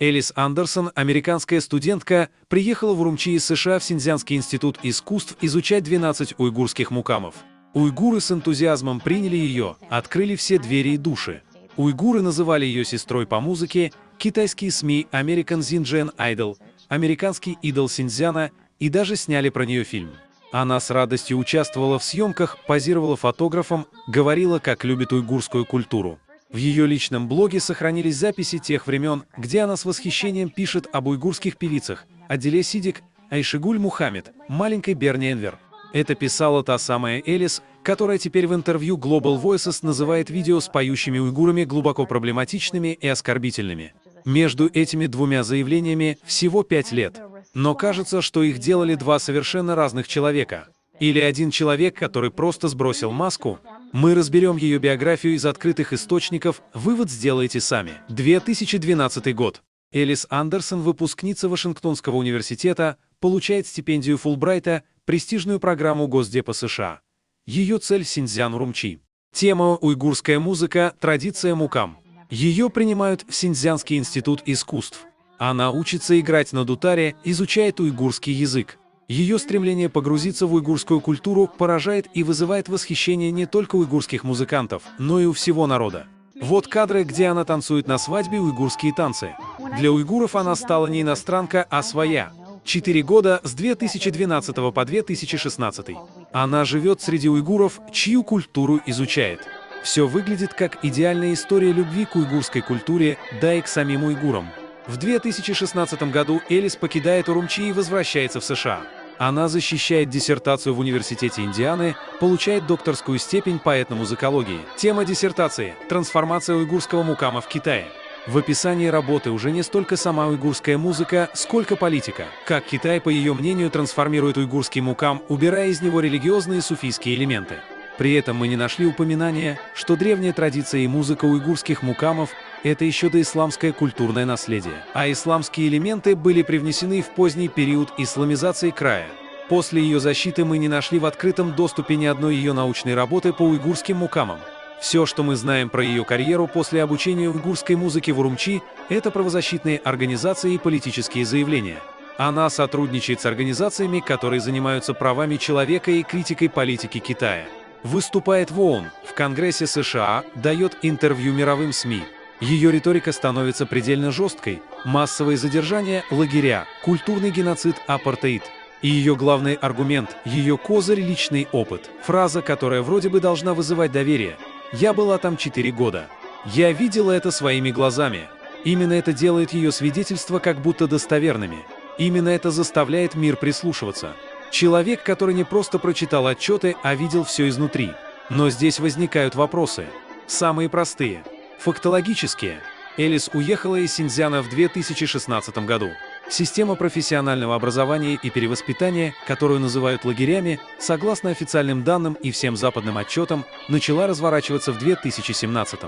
Элис Андерсон, американская студентка, приехала в Урумчи из США в Синьцзянский институт искусств изучать 12 уйгурских мукамов. Уйгуры с энтузиазмом приняли ее, открыли все двери и души. Уйгуры называли ее сестрой по музыке, китайские СМИ American Xinjiang Idol, американский идол Синьцзяна, и даже сняли про нее фильм. Она с радостью участвовала в съемках, позировала фотографом, говорила, как любит уйгурскую культуру. В ее личном блоге сохранились записи тех времен, где она с восхищением пишет об уйгурских певицах Аделе Сидик, Айшигуль Мухаммед, маленькой Берни Энвер. Это писала та самая Элис, которая теперь в интервью Global Voices называет видео с поющими уйгурами глубоко проблематичными и оскорбительными. Между этими двумя заявлениями всего 5 лет. Но кажется, что их делали два совершенно разных человека. Или один человек, который просто сбросил маску. Мы разберем ее биографию из открытых источников, вывод сделайте сами. 2012 год. Элис Андерсон, выпускница Вашингтонского университета, получает стипендию Фулбрайта, престижную программу Госдепа США. Ее цель — Синьцзян Урумчи. Тема — уйгурская музыка, традиция мукам. Ее принимают в Синьцзянский институт искусств. Она учится играть на дутаре, изучает уйгурский язык. Ее стремление погрузиться в уйгурскую культуру поражает и вызывает восхищение не только уйгурских музыкантов, но и у всего народа. Вот кадры, где она танцует на свадьбе уйгурские танцы. Для уйгуров она стала не иностранка, а своя. 4 года с 2012 по 2016. Она живет среди уйгуров, чью культуру изучает. Все выглядит как идеальная история любви к уйгурской культуре, да и к самим уйгурам. В 2016 году Элис покидает Урумчи и возвращается в США. Она защищает диссертацию в Университете Индианы, получает докторскую степень по этномузыкологии. Тема диссертации — трансформация уйгурского мукама в Китае. В описании работы уже не столько сама уйгурская музыка, сколько политика. Как Китай, по ее мнению, трансформирует уйгурский мукам, убирая из него религиозные суфийские элементы. При этом мы не нашли упоминания, что древняя традиция и музыка уйгурских мукамов — это еще доисламское культурное наследие. А исламские элементы были привнесены в поздний период исламизации края. После ее защиты мы не нашли в открытом доступе ни одной ее научной работы по уйгурским мукамам. Все, что мы знаем про ее карьеру после обучения уйгурской музыке в Урумчи, это правозащитные организации и политические заявления. Она сотрудничает с организациями, которые занимаются правами человека и критикой политики Китая. Выступает в ООН, в Конгрессе США, дает интервью мировым СМИ. Ее риторика становится предельно жесткой. Массовые задержания, лагеря, культурный геноцид, апартеид. И ее главный аргумент, ее козырь — личный опыт. Фраза, которая вроде бы должна вызывать доверие. «Я была там 4 года. Я видела это своими глазами». Именно это делает ее свидетельства как будто достоверными. Именно это заставляет мир прислушиваться. Человек, который не просто прочитал отчеты, а видел все изнутри. Но здесь возникают вопросы. Самые простые. Фактологические. Элис уехала из Синьцзяна в 2016 году. Система профессионального образования и перевоспитания, которую называют лагерями, согласно официальным данным и всем западным отчетам, начала разворачиваться в 2017.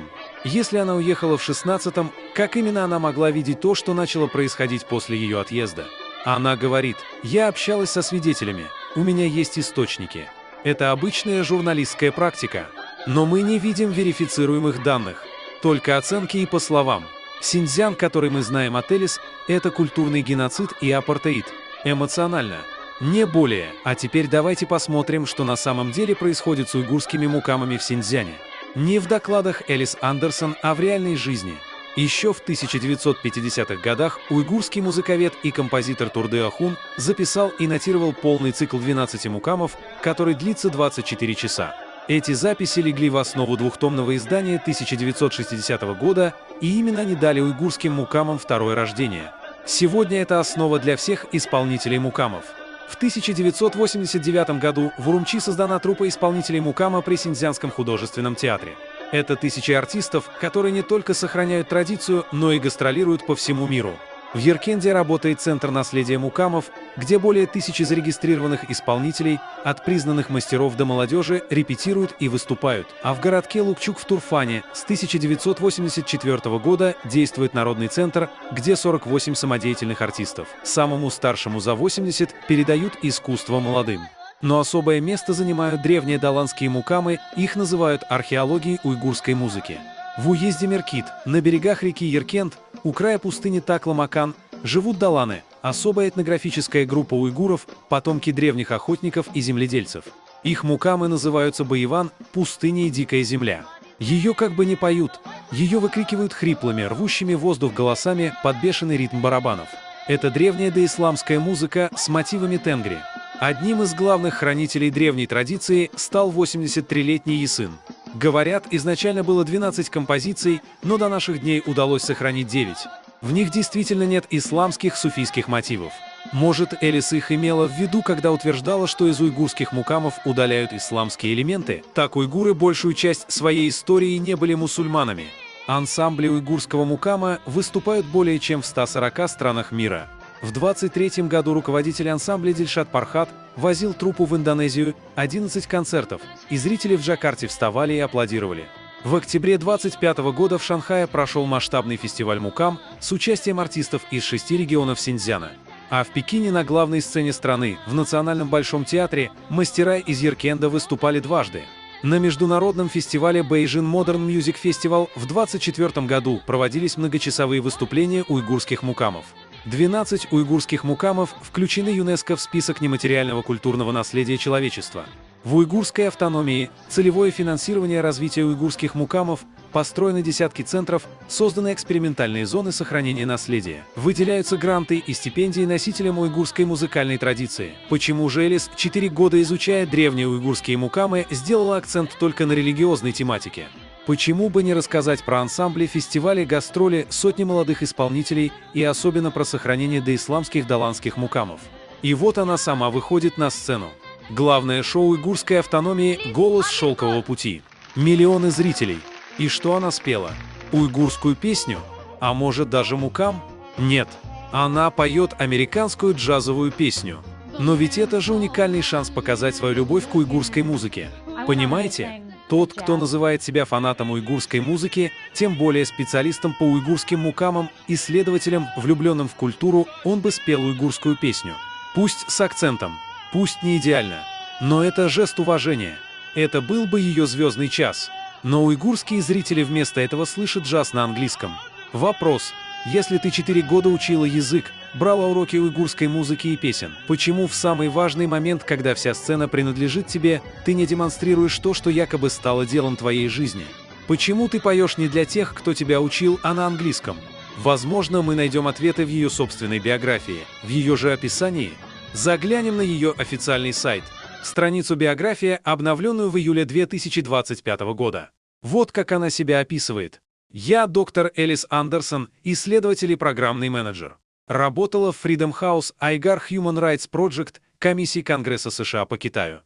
Если она уехала в 2016, как именно она могла видеть то, что начало происходить после ее отъезда? Она говорит: «Я общалась со свидетелями, у меня есть источники. Это обычная журналистская практика. Но мы не видим верифицируемых данных, только оценки и по словам. Синьцзян, который мы знаем от Элис, это культурный геноцид и апартеид. Эмоционально. Не более. А теперь давайте посмотрим, что на самом деле происходит с уйгурскими мукамами в Синьцзяне. Не в докладах Элис Андерсон, а в реальной жизни». Еще в 1950-х годах уйгурский музыковед и композитор Турды Ахун записал и нотировал полный цикл 12 мукамов, который длится 24 часа. Эти записи легли в основу двухтомного издания 1960 года, и именно они дали уйгурским мукамам второе рождение. Сегодня это основа для всех исполнителей мукамов. В 1989 году в Урумчи создана труппа исполнителей мукама при Синьцзянском художественном театре. Это тысячи артистов, которые не только сохраняют традицию, но и гастролируют по всему миру. В Яркенде работает Центр наследия мукамов, где более 1000 зарегистрированных исполнителей, от признанных мастеров до молодежи, репетируют и выступают. А в городке Лукчук в Турфане с 1984 года действует Народный центр, где 48 самодеятельных артистов. Самому старшему за 80 передают искусство молодым. Но особое место занимают древние даланские мукамы, их называют археологией уйгурской музыки. В уезде Меркит, на берегах реки Яркент, у края пустыни Такла-Макан, живут даланы, особая этнографическая группа уйгуров, потомки древних охотников и земледельцев. Их мукамы называются Баяван, пустыня и дикая земля. Ее как бы не поют, ее выкрикивают хриплыми, рвущими воздух голосами под бешеный ритм барабанов. Это древняя доисламская музыка с мотивами тенгри. Одним из главных хранителей древней традиции стал 83-летний Ясын. Говорят, изначально было 12 композиций, но до наших дней удалось сохранить 9. В них действительно нет исламских суфийских мотивов. Может, Элис их имела в виду, когда утверждала, что из уйгурских мукамов удаляют исламские элементы? Так уйгуры большую часть своей истории не были мусульманами. Ансамбли уйгурского мукама выступают более чем в 140 странах мира. В 23-м году руководитель ансамбля Дильшат Пархат возил труппу в Индонезию, 11 концертов, и зрители в Джакарте вставали и аплодировали. В октябре 25 года в Шанхае прошел масштабный фестиваль мукам с участием артистов из 6 регионов Синьцзяна. А в Пекине на главной сцене страны, в Национальном Большом театре, мастера из Яркенда выступали дважды. На международном фестивале Beijing Modern Music Festival в 24 году проводились многочасовые выступления уйгурских мукамов. 12 уйгурских мукамов включены ЮНЕСКО в список нематериального культурного наследия человечества. В уйгурской автономии целевое финансирование развития уйгурских мукамов, построены десятки центров, созданы экспериментальные зоны сохранения наследия. Выделяются гранты и стипендии носителям уйгурской музыкальной традиции. Почему же Элис, 4 года изучая древние уйгурские мукамы, сделала акцент только на религиозной тематике? Почему бы не рассказать про ансамбли, фестивали, гастроли, сотни молодых исполнителей и особенно про сохранение доисламских даланских мукамов? И вот она сама выходит на сцену. Главное шоу уйгурской автономии «Голос шелкового пути». Миллионы зрителей. И что она спела? Уйгурскую песню? А может даже мукам? Нет. Она поет американскую джазовую песню. Но ведь это же уникальный шанс показать свою любовь к уйгурской музыке. Понимаете? Тот, кто называет себя фанатом уйгурской музыки, тем более специалистом по уйгурским мукамам, исследователем, влюбленным в культуру, он бы спел уйгурскую песню. Пусть с акцентом, пусть не идеально, но это жест уважения. Это был бы ее звездный час. Но уйгурские зрители вместо этого слышат джаз на английском. Вопрос: если ты 4 года учила язык, брала уроки уйгурской музыки и песен, почему в самый важный момент, когда вся сцена принадлежит тебе, ты не демонстрируешь то, что якобы стало делом твоей жизни? Почему ты поешь не для тех, кто тебя учил, а на английском? Возможно, мы найдем ответы в ее собственной биографии, в ее же описании. Заглянем на ее официальный сайт, страницу биография, обновленную в июле 2025 года. Вот как она себя описывает. Я доктор Элис Андерсон, исследователь и программный менеджер. Работала в Freedom House Aigar Human Rights Project, комиссии Конгресса США по Китаю.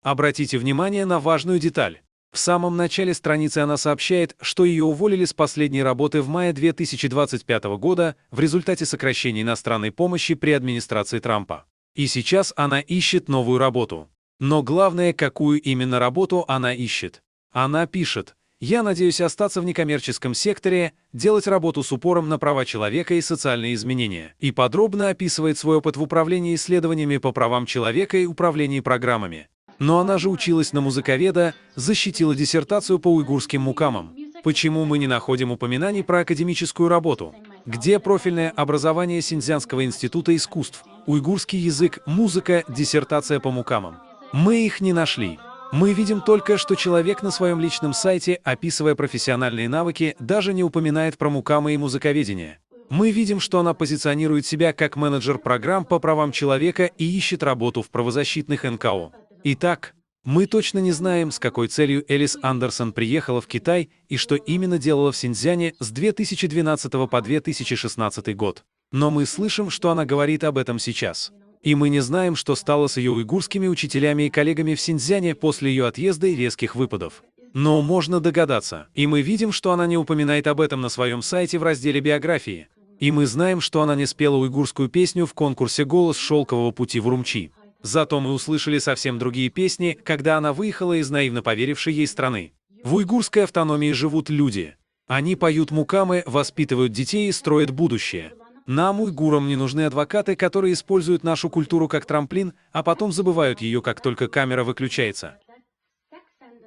Обратите внимание на важную деталь. В самом начале страницы она сообщает, что ее уволили с последней работы в мае 2025 года в результате сокращения иностранной помощи при администрации Трампа. И сейчас она ищет новую работу. Но главное, какую именно работу она ищет. Она пишет: «Я надеюсь остаться в некоммерческом секторе, делать работу с упором на права человека и социальные изменения», и подробно описывает свой опыт в управлении исследованиями по правам человека и управлении программами. Но она же училась на музыковеда, защитила диссертацию по уйгурским мукамам. Почему мы не находим упоминаний про академическую работу? Где профильное образование Синьцзянского института искусств, уйгурский язык, музыка, диссертация по мукамам? Мы их не нашли. Мы видим только, что человек на своем личном сайте, описывая профессиональные навыки, даже не упоминает про мукамы и музыковедение. Мы видим, что она позиционирует себя как менеджер программ по правам человека и ищет работу в правозащитных НКО. Итак, мы точно не знаем, с какой целью Элис Андерсон приехала в Китай и что именно делала в Синьцзяне с 2012 по 2016 год. Но мы слышим, что она говорит об этом сейчас. И мы не знаем, что стало с ее уйгурскими учителями и коллегами в Синьцзяне после ее отъезда и резких выпадов. Но можно догадаться. И мы видим, что она не упоминает об этом на своем сайте в разделе биографии. И мы знаем, что она не спела уйгурскую песню в конкурсе «Голос шелкового пути» в Урумчи. Зато мы услышали совсем другие песни, когда она выехала из наивно поверившей ей страны. В уйгурской автономии живут люди. Они поют мукамы, воспитывают детей и строят будущее. Нам, уйгурам, не нужны адвокаты, которые используют нашу культуру как трамплин, а потом забывают ее, как только камера выключается.